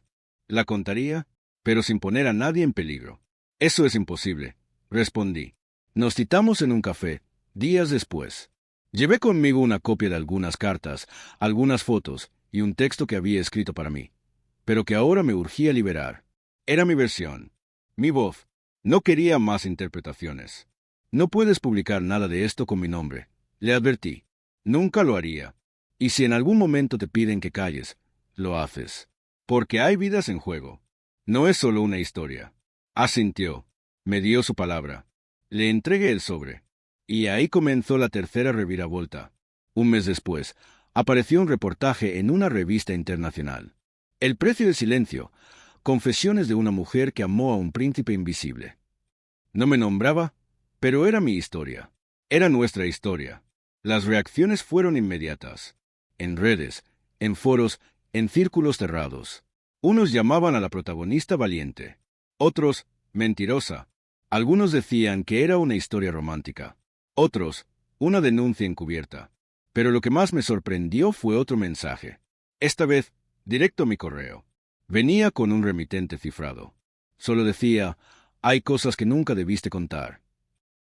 La contaría, pero sin poner a nadie en peligro. Eso es imposible, respondí. Nos citamos en un café, días después. Llevé conmigo una copia de algunas cartas, algunas fotos y un texto que había escrito para mí, pero que ahora me urgía liberar. Era mi versión, mi voz. No quería más interpretaciones. No puedes publicar nada de esto con mi nombre, le advertí. Nunca lo haría. Y si en algún momento te piden que calles, lo haces. Porque hay vidas en juego. No es solo una historia. Asintió. Me dio su palabra. Le entregué el sobre. Y ahí comenzó la tercera reviravolta. Un mes después, apareció un reportaje en una revista internacional. El precio del silencio. Confesiones de una mujer que amó a un príncipe invisible. No me nombraba, pero era mi historia. Era nuestra historia. Las reacciones fueron inmediatas. En redes, en foros, en círculos cerrados. Unos llamaban a la protagonista valiente. Otros, mentirosa. Algunos decían que era una historia romántica. Otros, una denuncia encubierta. Pero lo que más me sorprendió fue otro mensaje. Esta vez, directo a mi correo. Venía con un remitente cifrado. Solo decía, Hay cosas que nunca debiste contar.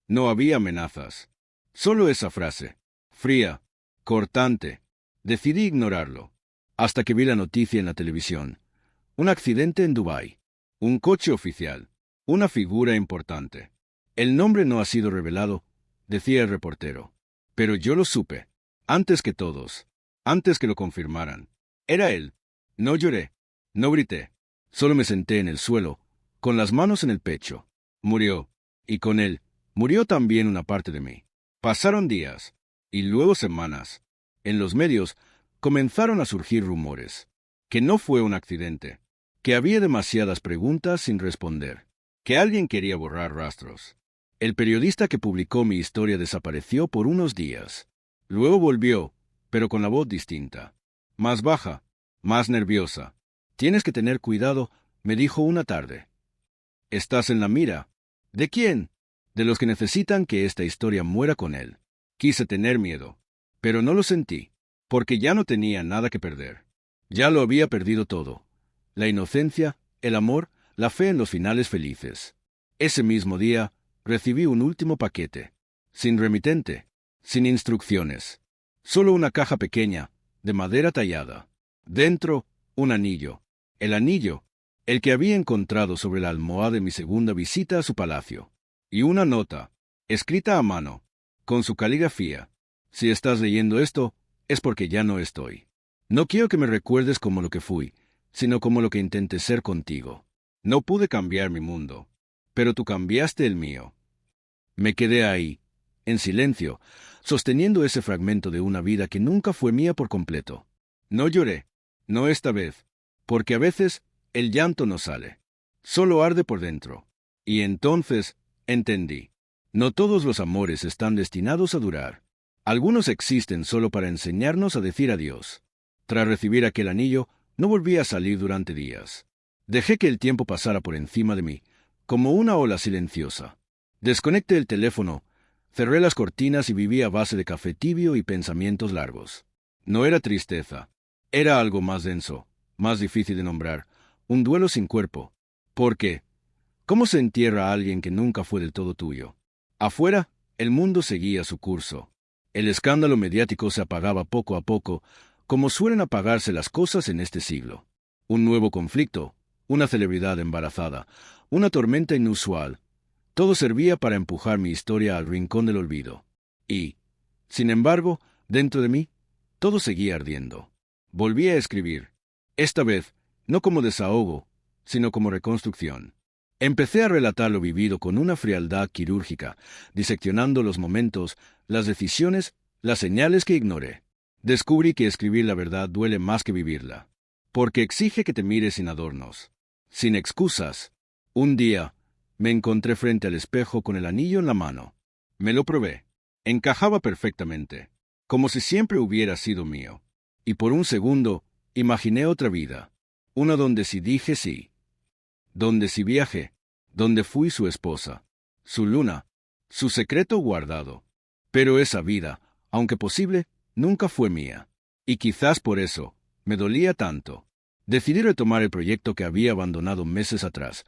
No había amenazas. Solo esa frase, fría, cortante. Decidí ignorarlo, hasta que vi la noticia en la televisión. Un accidente en Dubái. Un coche oficial. Una figura importante. El nombre no ha sido revelado, decía el reportero. Pero yo lo supe. Antes que todos. Antes que lo confirmaran. Era él. No lloré. No grité. Solo me senté en el suelo, con las manos en el pecho. Murió. Y con él, murió también una parte de mí. Pasaron días. Y luego semanas. En los medios, comenzaron a surgir rumores. Que no fue un accidente. Que había demasiadas preguntas sin responder. Que alguien quería borrar rastros. El periodista que publicó mi historia desapareció por unos días. Luego volvió, pero con la voz distinta. Más baja, más nerviosa. Tienes que tener cuidado, me dijo una tarde. Estás en la mira. ¿De quién? De los que necesitan que esta historia muera con él. Quise tener miedo, pero no lo sentí, porque ya no tenía nada que perder. Ya lo había perdido todo. La inocencia, el amor, la fe en los finales felices. Ese mismo día, recibí un último paquete. Sin remitente, sin instrucciones. Solo una caja pequeña, de madera tallada. Dentro, un anillo. El anillo, el que había encontrado sobre la almohada de mi segunda visita a su palacio. Y una nota, escrita a mano, con su caligrafía. Si estás leyendo esto, es porque ya no estoy. No quiero que me recuerdes como lo que fui, sino como lo que intenté ser contigo. No pude cambiar mi mundo, pero tú cambiaste el mío. Me quedé ahí, en silencio, sosteniendo ese fragmento de una vida que nunca fue mía por completo. No lloré, no esta vez, porque a veces el llanto no sale, solo arde por dentro. Y entonces entendí. No todos los amores están destinados a durar. Algunos existen solo para enseñarnos a decir adiós. Tras recibir aquel anillo, no volví a salir durante días. Dejé que el tiempo pasara por encima de mí, como una ola silenciosa. Desconecté el teléfono, cerré las cortinas y viví a base de café tibio y pensamientos largos. No era tristeza. Era algo más denso, más difícil de nombrar, un duelo sin cuerpo. ¿Por qué? ¿Cómo se entierra a alguien que nunca fue del todo tuyo? Afuera, el mundo seguía su curso. El escándalo mediático se apagaba poco a poco, como suelen apagarse las cosas en este siglo. Un nuevo conflicto, una celebridad embarazada, una tormenta inusual. Todo servía para empujar mi historia al rincón del olvido. Y, sin embargo, dentro de mí, todo seguía ardiendo. Volví a escribir. Esta vez, no como desahogo, sino como reconstrucción. Empecé a relatar lo vivido con una frialdad quirúrgica, diseccionando los momentos, las decisiones, las señales que ignoré. Descubrí que escribir la verdad duele más que vivirla, porque exige que te mires sin adornos, sin excusas. Un día, me encontré frente al espejo con el anillo en la mano. Me lo probé. Encajaba perfectamente, como si siempre hubiera sido mío. Y por un segundo, imaginé otra vida, una donde sí dije sí. Donde sí viajé, donde fui su esposa, su luna, su secreto guardado. Pero esa vida, aunque posible, nunca fue mía. Y quizás por eso, me dolía tanto. Decidí retomar el proyecto que había abandonado meses atrás,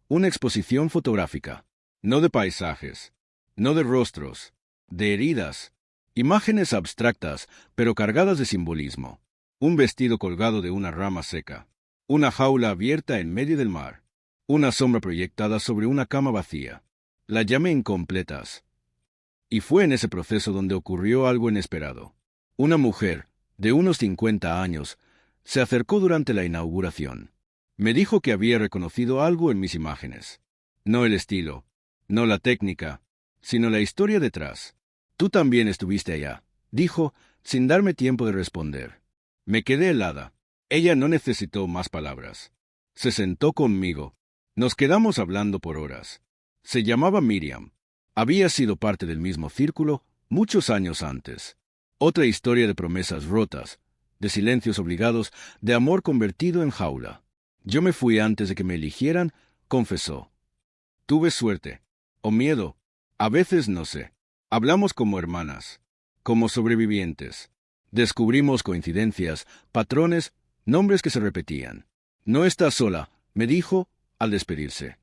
una exposición fotográfica, no de paisajes, no de rostros, de heridas, imágenes abstractas, pero cargadas de simbolismo. Un vestido colgado de una rama seca, una jaula abierta en medio del mar. Una sombra proyectada sobre una cama vacía. La llamé incompletas. Y fue en ese proceso donde ocurrió algo inesperado. Una mujer, de unos 50 años, se acercó durante la inauguración. Me dijo que había reconocido algo en mis imágenes. No el estilo, no la técnica, sino la historia detrás. Tú también estuviste allá, dijo, sin darme tiempo de responder. Me quedé helada. Ella no necesitó más palabras. Se sentó conmigo. Nos quedamos hablando por horas. Se llamaba Miriam. Había sido parte del mismo círculo muchos años antes. Otra historia de promesas rotas, de silencios obligados, de amor convertido en jaula. Yo me fui antes de que me eligieran, confesó. Tuve suerte. O miedo. A veces no sé. Hablamos como hermanas. Como sobrevivientes. Descubrimos coincidencias, patrones, nombres que se repetían. No estás sola, me dijo, al despedirse.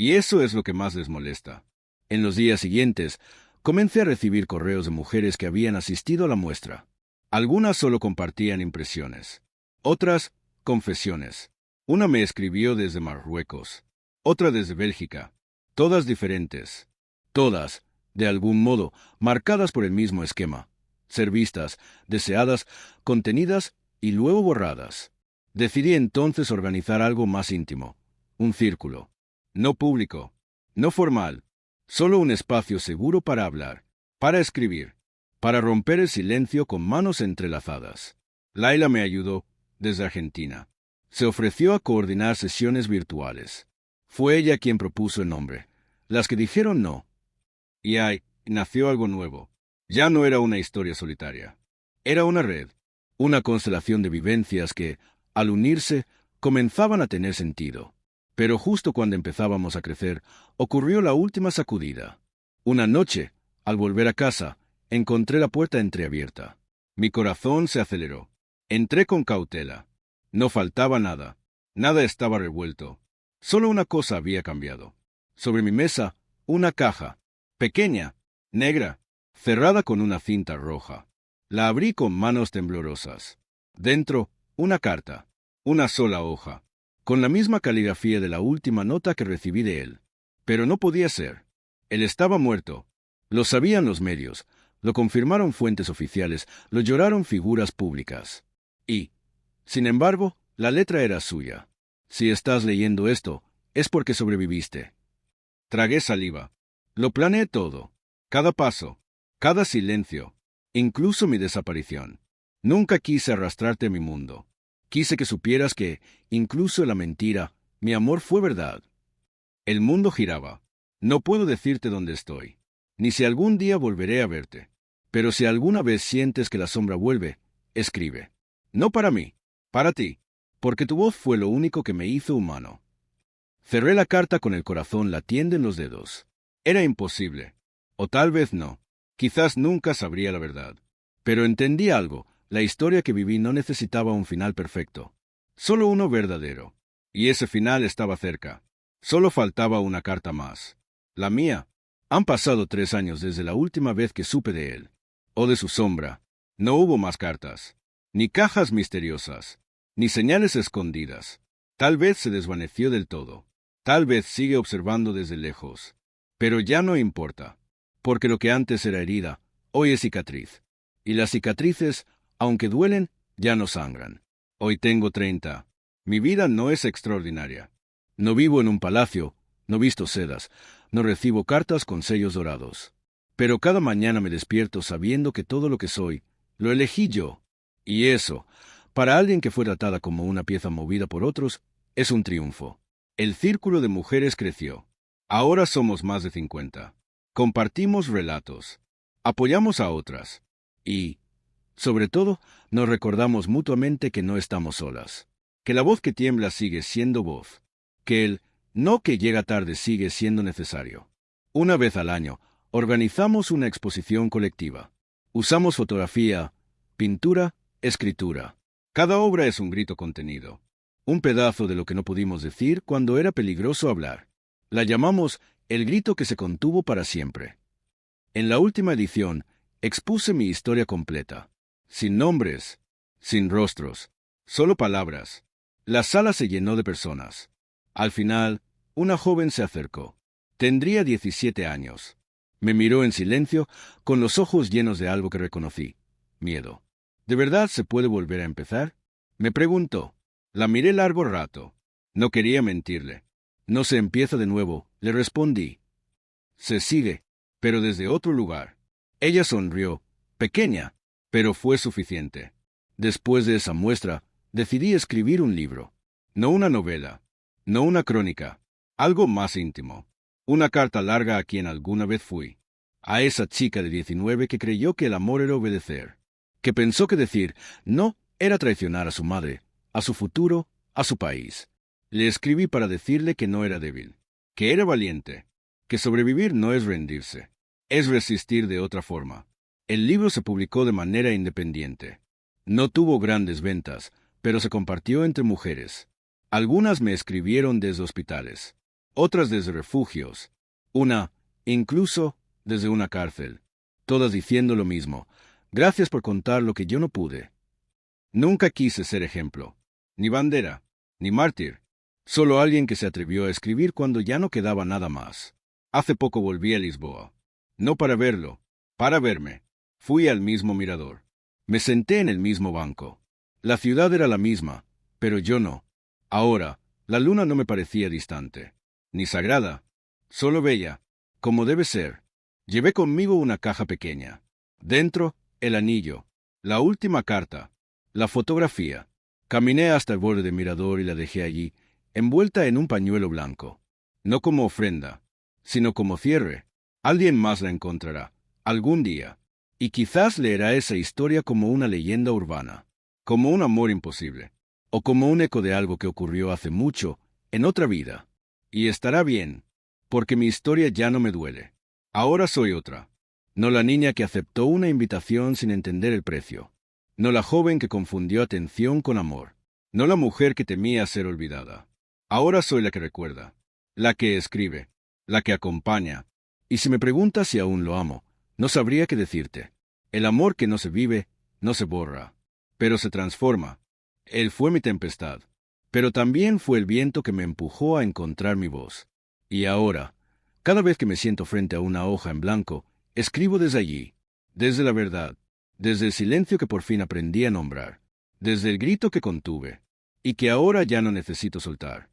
Y eso es lo que más les molesta. En los días siguientes, comencé a recibir correos de mujeres que habían asistido a la muestra. Algunas solo compartían impresiones. Otras, confesiones. Una me escribió desde Marruecos. Otra desde Bélgica. Todas diferentes. Todas, de algún modo, marcadas por el mismo esquema. Ser vistas, deseadas, contenidas y luego borradas. Decidí entonces organizar algo más íntimo. Un círculo. No público. No formal. Solo un espacio seguro para hablar. Para escribir. Para romper el silencio con manos entrelazadas. Laila me ayudó, desde Argentina. Se ofreció a coordinar sesiones virtuales. Fue ella quien propuso el nombre. Las que dijeron no. Y ahí nació algo nuevo. Ya no era una historia solitaria. Era una red. Una constelación de vivencias que, al unirse, comenzaban a tener sentido. Pero justo cuando empezábamos a crecer, ocurrió la última sacudida. Una noche, al volver a casa, encontré la puerta entreabierta. Mi corazón se aceleró. Entré con cautela. No faltaba nada. Nada estaba revuelto. Solo una cosa había cambiado. Sobre mi mesa, una caja. Pequeña, negra, cerrada con una cinta roja. La abrí con manos temblorosas. Dentro, una carta. Una sola hoja. Con la misma caligrafía de la última nota que recibí de él. Pero no podía ser. Él estaba muerto. Lo sabían los medios. Lo confirmaron fuentes oficiales. Lo lloraron figuras públicas. Y, sin embargo, la letra era suya. Si estás leyendo esto, es porque sobreviviste. Tragué saliva. Lo planeé todo. Cada paso. Cada silencio. Incluso mi desaparición. Nunca quise arrastrarte a mi mundo. Quise que supieras que, incluso en la mentira, mi amor fue verdad. El mundo giraba. No puedo decirte dónde estoy, ni si algún día volveré a verte. Pero si alguna vez sientes que la sombra vuelve, escribe. No para mí, para ti, porque tu voz fue lo único que me hizo humano. Cerré la carta con el corazón latiendo en los dedos. Era imposible. O tal vez no. Quizás nunca sabría la verdad. Pero entendí algo. La historia que viví no necesitaba un final perfecto. Solo uno verdadero. Y ese final estaba cerca. Solo faltaba una carta más. La mía. Han pasado 3 años desde la última vez que supe de él. O de su sombra. No hubo más cartas. Ni cajas misteriosas. Ni señales escondidas. Tal vez se desvaneció del todo. Tal vez sigue observando desde lejos. Pero ya no importa. Porque lo que antes era herida, hoy es cicatriz. Y las cicatrices, aunque duelen, ya no sangran. Hoy tengo 30. Mi vida no es extraordinaria. No vivo en un palacio, no visto sedas, no recibo cartas con sellos dorados. Pero cada mañana me despierto sabiendo que todo lo que soy, lo elegí yo. Y eso, para alguien que fue tratada como una pieza movida por otros, es un triunfo. El círculo de mujeres creció. Ahora somos más de 50. Compartimos relatos. Apoyamos a otras. Y, sobre todo, nos recordamos mutuamente que no estamos solas. Que la voz que tiembla sigue siendo voz. Que el no que llega tarde sigue siendo necesario. Una vez al año, organizamos una exposición colectiva. Usamos fotografía, pintura, escritura. Cada obra es un grito contenido. Un pedazo de lo que no pudimos decir cuando era peligroso hablar. La llamamos el grito que se contuvo para siempre. En la última edición, expuse mi historia completa. Sin nombres, sin rostros, solo palabras. La sala se llenó de personas. Al final, una joven se acercó. Tendría 17 años. Me miró en silencio, con los ojos llenos de algo que reconocí. Miedo. ¿De verdad se puede volver a empezar? Me preguntó. La miré largo rato. No quería mentirle. No se empieza de nuevo, le respondí. Se sigue, pero desde otro lugar. Ella sonrió, pequeña, pero fue suficiente. Después de esa muestra, decidí escribir un libro. No una novela, no una crónica, algo más íntimo. Una carta larga a quien alguna vez fui. A esa chica de 19 que creyó que el amor era obedecer. Que pensó que decir no era traicionar a su madre, a su futuro, a su país. Le escribí para decirle que no era débil, que era valiente, que sobrevivir no es rendirse, es resistir de otra forma. El libro se publicó de manera independiente. No tuvo grandes ventas, pero se compartió entre mujeres. Algunas me escribieron desde hospitales. otras desde refugios, una, incluso, desde una cárcel, todas diciendo lo mismo: gracias por contar lo que yo no pude. Nunca quise ser ejemplo, ni bandera, ni mártir, solo alguien que se atrevió a escribir cuando ya no quedaba nada más. Hace poco volví a Lisboa. No para verlo, para verme. Fui al mismo mirador. Me senté en el mismo banco. La ciudad era la misma, pero yo no. Ahora, la luna no me parecía distante, ni sagrada, solo bella, como debe ser. Llevé conmigo una caja pequeña. Dentro, el anillo, la última carta, la fotografía. Caminé hasta el borde del mirador y la dejé allí, envuelta en un pañuelo blanco. No como ofrenda, sino como cierre. Alguien más la encontrará, algún día, y quizás leerá esa historia como una leyenda urbana, como un amor imposible, o como un eco de algo que ocurrió hace mucho, en otra vida. Y estará bien, porque mi historia ya no me duele. Ahora soy otra. No la niña que aceptó una invitación sin entender el precio. No la joven que confundió atención con amor. No la mujer que temía ser olvidada. Ahora soy la que recuerda, la que escribe, la que acompaña. Y si me preguntas si aún lo amo, no sabría qué decirte. El amor que no se vive, no se borra, pero se transforma. Él fue mi tempestad, pero también fue el viento que me empujó a encontrar mi voz. Y ahora, cada vez que me siento frente a una hoja en blanco, escribo desde allí, desde la verdad, desde el silencio que por fin aprendí a nombrar, desde el grito que contuve, y que ahora ya no necesito soltar.